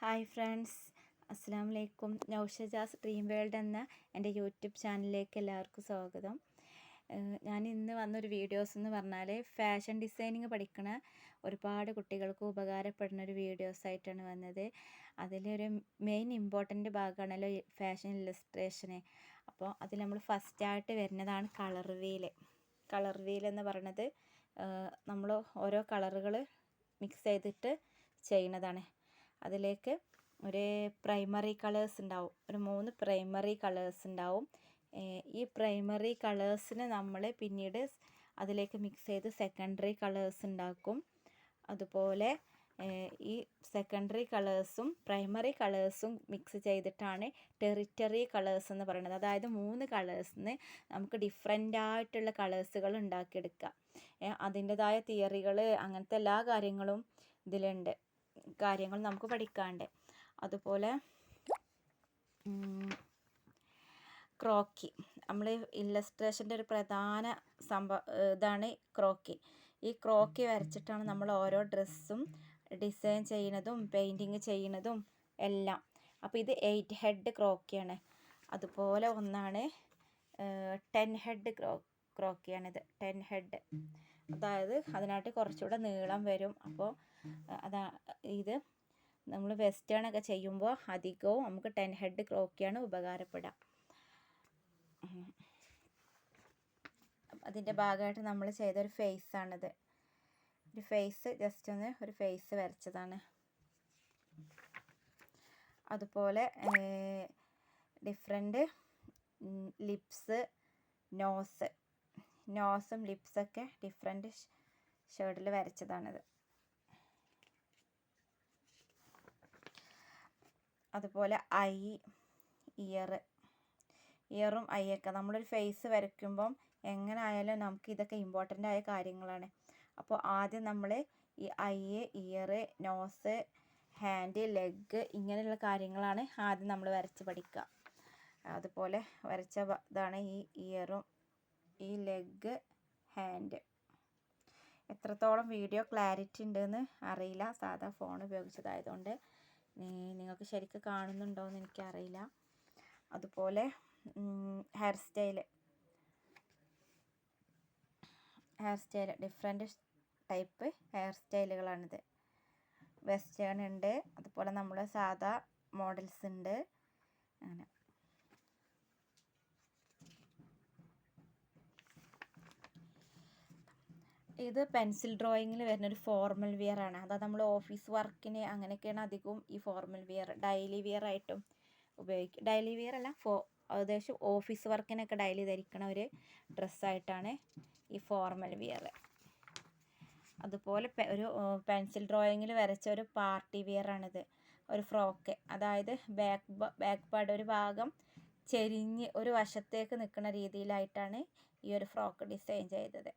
Hi friends, അസ്സാം വലൈക്കും. നൗഷജാസ് dream world എന്ന എൻ്റെ യൂട്യൂബ് ചാനലിലേക്ക് എല്ലാവർക്കും സ്വാഗതം. ഞാൻ ഇന്ന് വന്നൊരു വീഡിയോസ് എന്ന് പറഞ്ഞാൽ ഫാഷൻ ഡിസൈനിങ് പഠിക്കണ ഒരുപാട് കുട്ടികൾക്ക് ഉപകാരപ്പെടുന്ന ഒരു വീഡിയോസായിട്ടാണ് വന്നത്. അതിലൊരു മെയിൻ ഇമ്പോർട്ടൻ്റ് ഭാഗമാണല്ലോ ഫാഷൻ ഇല്ലസ്ട്രേഷന്. അപ്പോൾ അതിൽ നമ്മൾ ഫസ്റ്റായിട്ട് വരുന്നതാണ് കളർ വീൽ. കളർ വീൽ എന്ന് പറയുന്നത് നമ്മൾ ഓരോ കളറുകൾ മിക്സ് ചെയ്തിട്ട് ചെയ്യുന്നതാണ്. അതിലേക്ക് ഒരു പ്രൈമറി കളേഴ്സ് ഉണ്ടാവും, ഒരു 3 പ്രൈമറി കളേഴ്സ് ഉണ്ടാവും. ഈ പ്രൈമറി കളേഴ്സിന് നമ്മൾ പിന്നീട് അതിലേക്ക് മിക്സ് ചെയ്ത് സെക്കൻഡറി കളേഴ്സ് ഉണ്ടാക്കും. അതുപോലെ ഈ സെക്കൻഡറി കളേഴ്സും പ്രൈമറി കളേഴ്സും മിക്സ് ചെയ്തിട്ടാണ് ടെറിറ്ററി കളേഴ്സ് എന്ന് പറയുന്നത്. അതായത് 3 കളേഴ്സിന് നമുക്ക് ഡിഫറെൻ്റ് ആയിട്ടുള്ള കളേഴ്സുകൾ ഉണ്ടാക്കിയെടുക്കാം. അതിൻ്റെതായ തിയറികൾ, അങ്ങനത്തെ എല്ലാ കാര്യങ്ങളും ഇതിലുണ്ട്, കാര്യങ്ങൾ നമുക്ക് പഠിക്കാണ്ട്. അതുപോലെ ക്രോക്കി, നമ്മൾ ഇല്ലസ്ട്രേഷൻ്റെ ഒരു പ്രധാന ഇതാണ് ക്രോക്കി. ഈ ക്രോക്കി വരച്ചിട്ടാണ് നമ്മൾ ഓരോ ഡ്രസ്സും ഡിസൈൻ ചെയ്യുന്നതും പെയിൻറ്റിങ് ചെയ്യുന്നതും എല്ലാം. അപ്പോൾ ഇത് 8 ഹെഡ് ക്രോക്കിയാണ്. അതുപോലെ ഒന്നാണ് 10 ഹെഡ് ക്രോക്കിയാണിത്. 10 ഹെഡ്, അതായത് അതിനായിട്ട് കുറച്ചുകൂടെ നീളം വരും. അപ്പോൾ ഇത് നമ്മൾ വെസ്റ്റേൺ ഒക്കെ ചെയ്യുമ്പോൾ അധികവും നമുക്ക് 10 ഹെഡ് ക്രോക്കിയാണ് ഉപകാരപ്പെടുക. അതിൻ്റെ ഭാഗമായിട്ട് നമ്മൾ ചെയ്തൊരു ഫേസാണിത്. ഒരു ഫേസ്, ജസ്റ്റ് ഒന്ന് ഒരു ഫേസ് വരച്ചതാണ്. അതുപോലെ ഡിഫറെൻ്റ് ലിപ്സ്, നോസും ലിപ്സൊക്കെ ഡിഫറെൻ്റ് ഷെയ്ഡിൽ വരച്ചതാണിത്. അതുപോലെ ഐ, ഇയറും ഐയൊക്കെ നമ്മളൊരു ഫേസ് വരയ്ക്കുമ്പം എങ്ങനെ ആയാലും നമുക്ക് ഇതൊക്കെ ഇമ്പോർട്ടൻ്റ് ആയ കാര്യങ്ങളാണ്. അപ്പോൾ ആദ്യം നമ്മൾ ഈ eye, ear, nose, hand, leg, ഇങ്ങനെയുള്ള കാര്യങ്ങളാണ് ആദ്യം നമ്മൾ വരച്ച് പഠിക്കുക. അതുപോലെ വരച്ച ഇതാണ് ഈ ഇയറും ഈ ലെഗ്, ഹാൻഡ്. എത്രത്തോളം വീഡിയോ ക്ലാരിറ്റി ഉണ്ടെന്ന് അറിയില്ല, സാധാ ഫോൺ ഉപയോഗിച്ചതായതുകൊണ്ട്. നിങ്ങൾക്ക് ശരിക്കും കാണുന്നുണ്ടോയെന്ന് എനിക്കറിയില്ല. അതുപോലെ hair style, different type hair സ്റ്റൈലുകളാണിത്. വെസ്റ്റേൺ ഉണ്ട്, അതുപോലെ നമ്മൾ സാധാ മോഡൽസ് ഉണ്ട്. അങ്ങനെ ഇത് പെൻസിൽ ഡ്രോയിങ്ങിൽ വരുന്നൊരു ഫോർമൽ വിയർ ആണ്. അതായത് നമ്മൾ ഓഫീസ് വർക്കിന് അങ്ങനെയൊക്കെയാണ് അധികവും ഈ ഫോർമൽ വിയർ. ഡെയിലി വിയർ ആയിട്ടും ഉപയോഗിക്കും. ഡെയിലി വിയർ അല്ല, ഏകദേശം ഓഫീസ് വർക്കിനൊക്കെ ഡെയിലി ധരിക്കണ ഒരു ഡ്രസ്സായിട്ടാണ് ഈ ഫോർമൽ വിയർ. അതുപോലെ ഒരു പെൻസിൽ ഡ്രോയിങ്ങിൽ വരച്ച ഒരു പാർട്ടി വിയർ ആണിത്, ഒരു ഫ്രോക്ക്. അതായത് ബാക്ക് പാർട്ട് ഒരു ഭാഗം ചെരിഞ്ഞ് ഒരു വശത്തേക്ക് നിൽക്കുന്ന രീതിയിലായിട്ടാണ് ഈ ഒരു ഫ്രോക്ക് ഡിസൈൻ ചെയ്തത്.